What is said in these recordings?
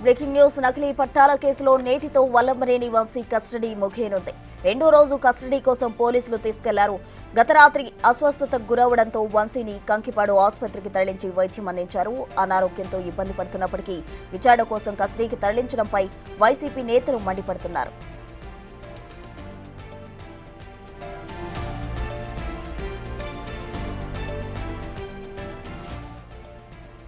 Breaking news. నకిలీ పట్టాల కేసులో నేటితో వల్లభనేని వంశీ కస్టడీ ముగియనుంది. రెండో రోజు కస్టడీ కోసం పోలీసులు తీసుకెళ్లారు. గత రాత్రి అస్వస్థతకు గురవడంతో వంశీని కంకిపాడు ఆసుపత్రికి తరలించి వైద్యం అందించారు. అనారోగ్యంతో ఇబ్బంది పడుతున్నప్పటికీ విచారణ కోసం కస్టడీకి తరలించడంపై వైసీపీ నేతలు మండిపడుతున్నారు.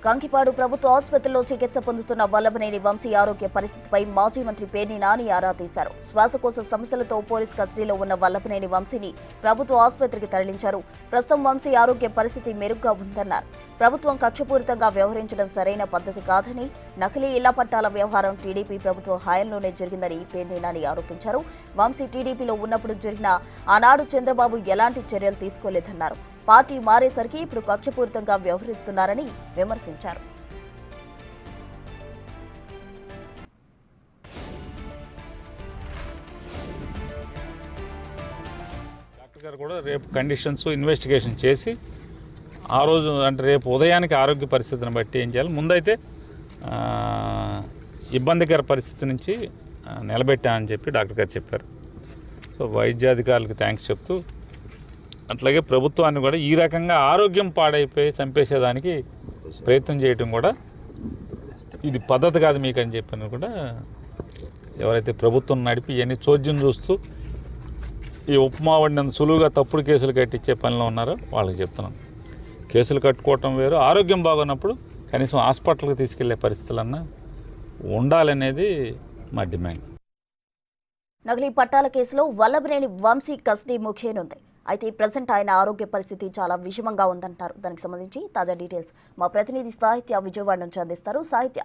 కంకిపాడు ప్రభుత్వ ఆసుపత్రిలో చికిత్స పొందుతున్న వల్లభనేని వంశీ ఆరోగ్య పరిస్థితిపై మాజీ మంత్రి పేర్ని నాని ఆరా తీశారు. శ్వాసకోశ సమస్యలతో పోలీసు కస్టడీలో ఉన్న వల్లభనేని వంశీని ప్రభుత్వ ఆసుపత్రికి తరలించారు. ప్రస్తుతం వంశీ ఆరోగ్య పరిస్థితి మెరుగ్గా ఉందన్నారు. ప్రభుత్వం కక్షపూరితంగా వ్యవహరించడం సరైన పద్ధతి కాదని, నకిలీ ఇళ్ల పట్టాల వ్యవహారం టీడీపీ ప్రభుత్వ హయాంలోనే జరిగిందని పేర్ని నాని ఆరోపించారు. వంశీ టీడీపీలో ఉన్నప్పుడు జరిగిన ఆనాడు చంద్రబాబు ఎలాంటి చర్యలు తీసుకోలేదన్నారు. పార్టీ మారేసరికి ఇప్పుడు కక్షపూరితంగా వ్యవహరిస్తున్నారని విమర్శించారు. డాక్టర్ గారు కూడా రేపు కండిషన్స్ ఇన్వెస్టిగేషన్ చేసి ఆ రోజు అంటే రేపు ఉదయానికి ఆరోగ్య పరిస్థితిని బట్టి ఏం చేయాలి, ముందైతే ఇబ్బందికర పరిస్థితి నుంచి నిలబెట్టామని చెప్పి డాక్టర్ గారు చెప్పారు. సో వైద్యాధికారులకు థ్యాంక్స్ చెప్తూ, అట్లాగే ప్రభుత్వాన్ని కూడా ఈ రకంగా ఆరోగ్యం పాడైపోయి చంపేసేదానికి ప్రయత్నం చేయటం కూడా ఇది పద్ధతి కాదు మీకు అని చెప్పిన కూడా ఎవరైతే ప్రభుత్వం నడిపి ఇవన్నీ చోద్యం చూస్తూ ఈ ఉప్మా వండినంత సులువుగా తప్పుడు కేసులు కట్టించే పనిలో ఉన్నారో వాళ్ళకి చెప్తున్నాను. కేసులు కట్టుకోవటం వేరు, ఆరోగ్యం బాగున్నప్పుడు కనీసం హాస్పిటల్కి తీసుకెళ్లే పరిస్థితులన్నా ఉండాలనేది మా డిమాండ్. నకిలీ పట్టాల కేసులో వల్లభనేని వంశీ కస్టడీ ముగియనుంది. అయితే ప్రజెంట్ ఆయన ఆరోగ్య పరిస్థితి చాలా విషమంగా ఉందంటారు. దానికి సంబంధించి తాజా డీటెయిల్స్ మా ప్రతినిధి సాహిత్య విజయవాడ నుంచి అందిస్తారు. సాహిత్య,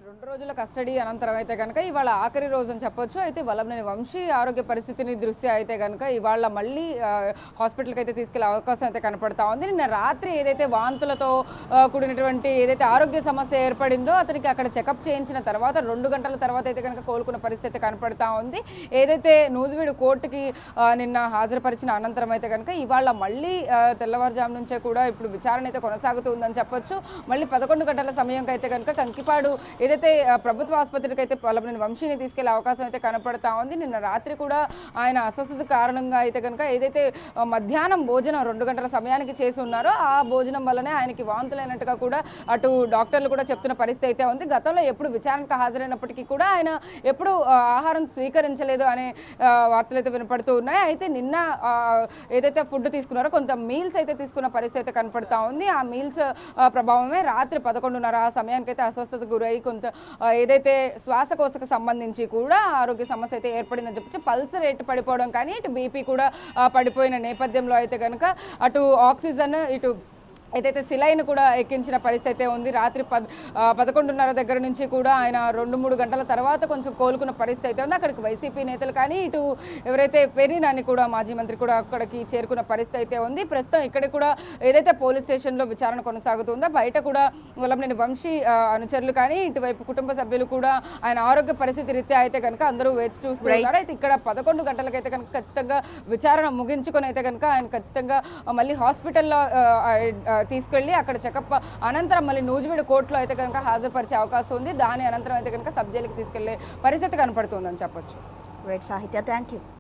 రెండు రోజుల కస్టడీ అనంతరం అయితే కనుక ఇవాళ ఆఖరి రోజు అని చెప్పొచ్చు. అయితే వల్లభనేని వంశీ ఆరోగ్య పరిస్థితిని దృష్ట్యా అయితే కనుక ఇవాళ మళ్ళీ హాస్పిటల్కి అయితే తీసుకెళ్లే అవకాశం అయితే కనపడతా ఉంది. నిన్న రాత్రి ఏదైతే వాంతులతో కూడినటువంటి ఏదైతే ఆరోగ్య సమస్య ఏర్పడిందో అతనికి అక్కడ చెకప్ చేయించిన తర్వాత 2 గంటల తర్వాత అయితే కనుక కోలుకున్న పరిస్థితి కనపడతా ఉంది. ఏదైతే నూజివీడు కోర్టుకి నిన్న హాజరుపరిచిన అనంతరం అయితే కనుక ఇవాళ మళ్ళీ తెల్లవారుజాము నుంచే కూడా ఇప్పుడు విచారణ అయితే కొనసాగుతూ ఉందని చెప్పొచ్చు. మళ్ళీ 11 గంటల సమయంకి అయితే కనుక కంకిపాడు ఏదైతే ప్రభుత్వ ఆసుపత్రికి అయితే వల్లభనేని వంశీని తీసుకెళ్లే అవకాశం అయితే కనపడతా ఉంది. నిన్న రాత్రి కూడా ఆయన అస్వస్థత కారణంగా అయితే కనుక ఏదైతే మధ్యాహ్నం భోజనం 2 గంటల సమయానికి చేసి ఉన్నారో ఆ భోజనం వల్లనే ఆయనకి వాంతులైనట్టుగా కూడా అటు డాక్టర్లు కూడా చెప్తున్న పరిస్థితి అయితే ఉంది. గతంలో ఎప్పుడు విచారణకు హాజరైనప్పటికీ కూడా ఆయన ఎప్పుడు ఆహారం స్వీకరించలేదు అనే వార్తలు అయితే వినపడుతూ ఉన్నాయి. అయితే నిన్న ఏదైతే ఫుడ్ తీసుకున్నారో కొంత మీల్స్ అయితే తీసుకున్న పరిస్థితి అయితే కనపడతా ఉంది. ఆ మీల్స్ ప్రభావమే రాత్రి 11:30 ఆ సమయానికి అయితే అస్వస్థతకు గురై కొంత ఏదైతే శ్వాసకోశకు సంబంధించి కూడా ఆరోగ్య సమస్య అయితే ఏర్పడిందని చెప్పచ్చు. పల్స్ రేట్ పడిపోవడం కానీ ఇటు బీపీ కూడా పడిపోయిన నేపథ్యంలో అయితే కనుక అటు ఆక్సిజన్ ఇటు ఏదైతే సిలైన్ కూడా ఎక్కించిన పరిస్థితి ఉంది. రాత్రి 11:30 దగ్గర నుంచి కూడా ఆయన 2-3 గంటల తర్వాత కొంచెం కోలుకున్న పరిస్థితి అయితే ఉంది. అక్కడికి వైసీపీ నేతలు కానీ ఇటు ఎవరైతే పేర్ని నాని కూడా మాజీ మంత్రి కూడా అక్కడికి చేరుకున్న పరిస్థితి అయితే ఉంది. ప్రస్తుతం ఇక్కడ కూడా ఏదైతే పోలీస్ స్టేషన్లో విచారణ కొనసాగుతుందో బయట కూడా వల్లభనేని వంశీ అనుచరులు కానీ ఇటువైపు కుటుంబ సభ్యులు కూడా ఆయన ఆరోగ్య పరిస్థితి రీత్యా అయితే కనుక అందరూ వేచి చూస్తున్నారు. అయితే ఇక్కడ 11 గంటలకైతే కనుక ఖచ్చితంగా విచారణ ముగించుకొని అయితే కనుక ఆయన ఖచ్చితంగా మళ్ళీ హాస్పిటల్లో తీసుకెళ్లి అక్కడ చెకప్ అనంతరం మళ్ళీ నూజివీడు కోర్టులో అయితే కనుక హాజరుపరిచే అవకాశం ఉంది. దాని అనంతరం అయితే కనుక సబ్ జైలుకి తీసుకెళ్లే పరిస్థితి కనపడుతుందని చెప్పొచ్చు. రైట్ సాహిత్య, థ్యాంక్ యూ.